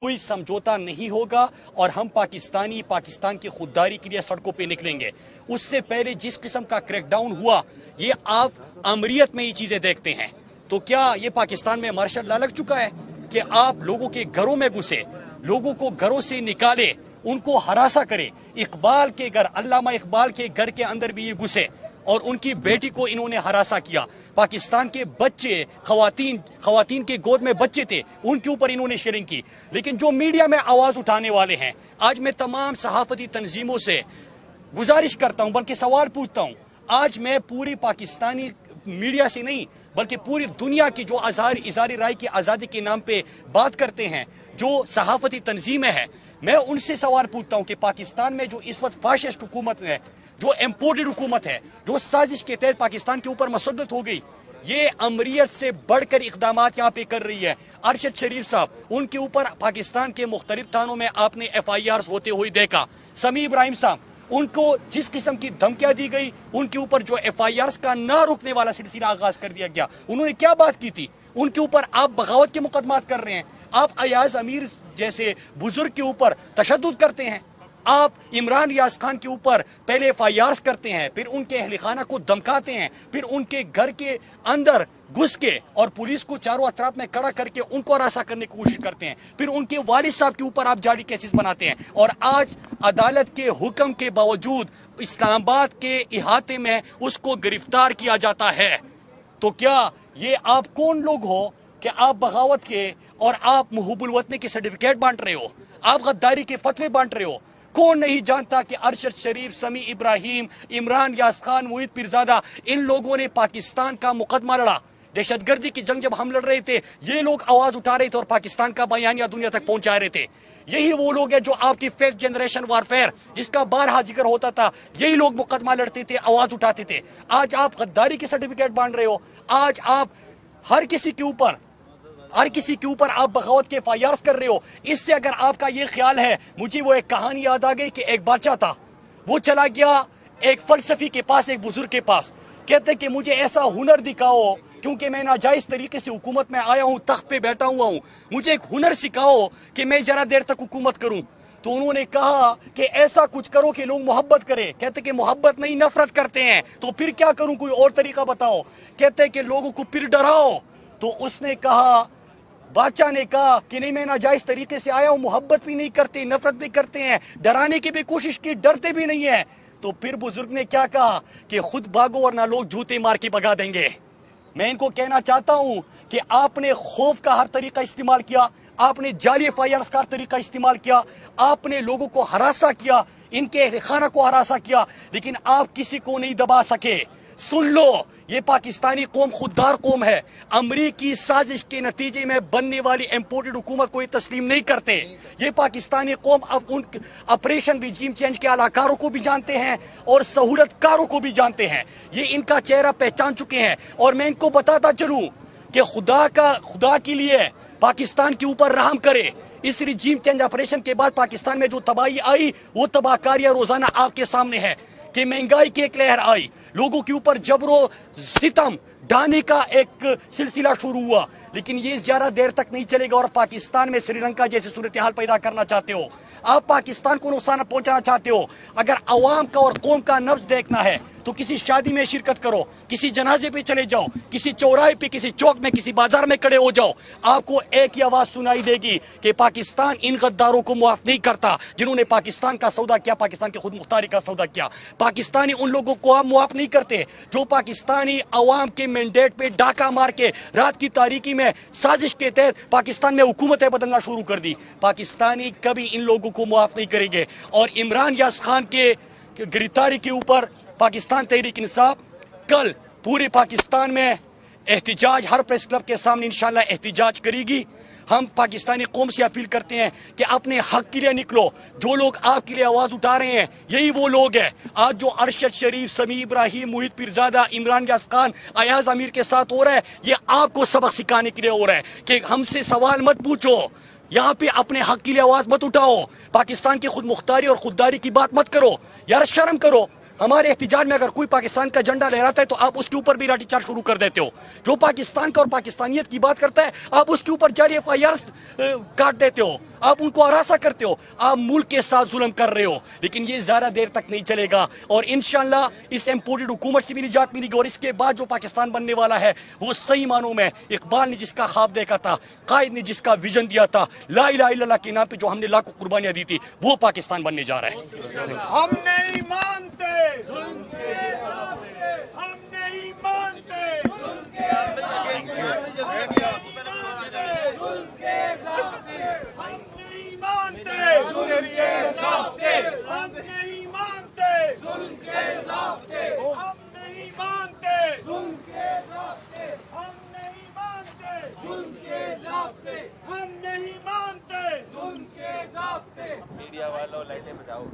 कोई समझौता नहीं होगा और हम पाकिस्तान की खुददारी के लिए सड़कों पे निकलेंगे। उससे पहले जिस किस्म का क्रैकडाउन हुआ, ये आप अमरीत में ये चीजें देखते हैं। तो क्या ये पाकिस्तान में मार्शल लॉ लग चुका है कि आप लोगों के घरों में घुसे, लोगों को घरों से निकाले, उनको हरासा करे। इकबाल के घर, अल्लामा इकबाल के घर के अंदर भी ये घुसे और उनकी बेटी को इन्होंने हरासा किया। पाकिस्तान के बच्चे, खवातीन के गोद में बच्चे थे, उनके ऊपर इन्होंने शेयरिंग की। लेकिन जो मीडिया में आवाज उठाने वाले हैं, आज मैं तमाम सहाफती तंजीमों से गुजारिश करता हूं, बल्कि सवाल पूछता हूं। आज मैं पूरी पाकिस्तानी मीडिया से नहीं, बल्कि पूरी दुनिया की जो इज़हार राय की आज़ादी के नाम पे बात करते हैं, जो सहाफती तंजीमें हैं, मैं उनसे सवाल पूछता हूं कि पाकिस्तान में जो इस वक्त फाशिस्ट हुकूमत है, जो इम्पोर्टेड हुकूमत है, जो साजिश के तहत पाकिस्तान के ऊपर मसद्दत हो गई, ये अमरीत से बढ़कर इकदामात यहाँ पे कर रही है। अरशद शरीफ साहब, उनके ऊपर पाकिस्तान के मुख्तलिफ थानों में आपने FIR होते हुए देखा। समी इब्राहिम साहब, उनको जिस किस्म की धमकियां दी गई, उनके ऊपर जो FIR का ना रुकने वाला सिलसिला आगाज कर दिया गया। उन्होंने क्या बात की थी? उनके ऊपर आप बगावत के मुकदमात कर रहे हैं। आप अयाज अमीर जैसे बुजुर्ग के ऊपर तशद्दुद करते हैं। आप इमरान यास खान के ऊपर पहले FIR करते हैं, फिर उनके अहल खाना को धमकाते हैं, फिर उनके घर के अंदर घुस के और पुलिस को चारों अतराफ में खड़ा करके उनको हरासा करने की कोशिश करते हैं, फिर उनके वालिद साहब के ऊपर आप जाली केसेस बनाते हैं। और आज अदालत के हुक्म के बावजूद इस्लामाबाद के इहाते में उसको गिरफ्तार किया जाता है। तो क्या ये आप कौन लोग हो कि आप बगावत के और आप मुहब्बुल वतनी के सर्टिफिकेट बांट रहे हो, आप गद्दारी के फतवे बांट रहे हो? कौन नहीं जानता कि अरशद शरीफ, समी इब्राहिम, इमरान यास खान, मोहित पीरजादा, इन लोगों ने पाकिस्तान का मुकदमा लड़ा। दहशतगर्दी की जंग जब हम लड़ रहे थे, ये लोग आवाज उठा रहे थे और पाकिस्तान का बयानिया दुनिया तक पहुंचा रहे थे। यही वो लोग हैं जो आपकी फिफ्थ जनरेशन वारफेयर, जिसका बारहा जिक्र होता था, यही लोग मुकदमा लड़ते थे, आवाज उठाते थे। आज आप गद्दारी के सर्टिफिकेट बांट रहे हो। आज आप हर किसी के ऊपर आप बगावत के FIR कर रहे हो। इससे अगर आपका ये ख्याल है, मुझे वो एक कहानी याद आ गई कि एक बादशाह था, वो चला गया एक फलसफी के पास, एक बुजुर्ग के पास। कहते कि मुझे ऐसा हुनर दिखाओ, क्योंकि मैं नाजायज तरीके से हुकूमत में आया हूँ, तख्त पे बैठा हुआ हूँ, मुझे एक हुनर सिखाओ कि मैं जरा देर तक हुकूमत करूँ। तो उन्होंने कहा कि ऐसा कुछ करो कि लोग मोहब्बत करें। कहते कि मोहब्बत नहीं, नफरत करते हैं। तो फिर क्या करूं, कोई और तरीका बताओ। कहते कि लोगों को फिर डराओ। तो उसने कहा, बादशाह ने कहा कि नहीं, मैं नाजायज तरीके से आया हूं, मोहब्बत भी नहीं करते, नफरत भी करते हैं, डराने की भी कोशिश की, डरते भी नहीं है। तो फिर बुजुर्ग ने क्या कहा कि खुद भागो वरना लोग जूते मार के भगा देंगे। मैं इनको कहना चाहता हूं कि आपने खौफ का हर तरीका इस्तेमाल किया, आपने जाली FIR का हर तरीका इस्तेमाल किया, आपने लोगों को हरासा किया, इनके अहल खाना को हरासा किया, लेकिन आप किसी को नहीं दबा सके। सुन लो, ये पाकिस्तानी कौम खुददार कौम है। अमरीकी साजिश के नतीजे में बनने वाली इम्पोर्टेड हुकूमत को ये तस्लीम नहीं करते। ये पाकिस्तानी कौम अब उन ऑपरेशन रिजीम चेंज के अलाकारों को भी जानते हैं और सहूलतकारों को भी जानते हैं। ये इनका चेहरा पहचान चुके हैं। और मैं इनको बताता चलूं कि खुदा के लिए पाकिस्तान के ऊपर रहम करे। इस रिजीम चेंज ऑपरेशन के बाद पाकिस्तान में जो तबाही आई, वो तबाहकारियां रोजाना आपके सामने है कि महंगाई की एक लहर आई, लोगों के ऊपर जबरो सितम ढाने का एक सिलसिला शुरू हुआ। लेकिन ये ज्यादा देर तक नहीं चलेगा और पाकिस्तान में श्रीलंका जैसी सूरत हाल पैदा करना चाहते हो, आप पाकिस्तान को नुकसान पहुंचाना चाहते हो। अगर अवाम का और कौम का नब्ज देखना है तो किसी शादी में शिरकत करो, किसी जनाजे पे चले जाओ, किसी चौराहे पे, किसी चौक में, किसी बाजार में खड़े हो जाओ, आपको एक ही आवाज सुनाई देगी कि पाकिस्तान इन गद्दारों को मुआफ नहीं करता जिन्होंने पाकिस्तान का सौदा किया, पाकिस्तान की खुद मुख्तारी का सौदा किया। पाकिस्तानी उन लोगों को आप मुआफ नहीं करते जो पाकिस्तानी अवाम के मैंडेट पे डाका मार के रात की तारीकी में साजिश के तहत पाकिस्तान में हुकूमतें बदलना शुरू कर दी। पाकिस्तानी कभी इन लोगों को मुआफ नहीं करेंगे। और इमरान यास खान के गिरफ्तारी के ऊपर पाकिस्तान तहरीक इंसाफ कल पूरे पाकिस्तान में एहतिजाज, हर प्रेस क्लब के सामने इंशाल्लाह एहतिजाज करेगी। हम पाकिस्तानी कौम से अपील करते हैं कि अपने हक के लिए निकलो। जो लोग आपके लिए आवाज उठा रहे हैं, यही वो लोग हैं। आज जो अरशद शरीफ, समी इब्राहिम, मोहित पीरजादा, इमरान यास खान, अयाज अमीर के साथ हो रहा है, ये आपको सबक सिखाने के लिए हो रहा है कि हमसे सवाल मत पूछो, यहाँ पे अपने हक के लिए आवाज मत उठाओ, पाकिस्तान की खुद मुख्तारी और खुददारी की बात मत करो। यार शर्म करो। हमारे एहतिजाज में अगर कोई पाकिस्तान का झंडा लहराता है तो आप उसके ऊपर भी लाठीचार्ज शुरू कर देते हो। जो पाकिस्तान का और पाकिस्तानियत की बात करता है, आप उसके ऊपर जारी FIR काट देते हो। آپ ان کو ہراساں کرتے ہو, آپ ملک کے ساتھ ظلم کر رہے ہو. لیکن یہ زیادہ دیر تک نہیں چلے گا, اور انشاءاللہ اس امپورٹڈ حکومت سے بھی نجات ملے گی, اور اس کے بعد جو پاکستان بننے والا ہے وہ صحیح معنوں میں اقبال نے جس کا خواب دیکھا تھا, قائد نے جس کا ویژن دیا تھا, لا الہ الا اللہ کے نام پہ جو ہم نے لاکھوں قربانیاں دی تھی, وہ پاکستان بننے جا رہا ہے. ہم نہیں مانتے, ہم نہیں مانتے, میڈیا والوں لائٹیں بجاؤ.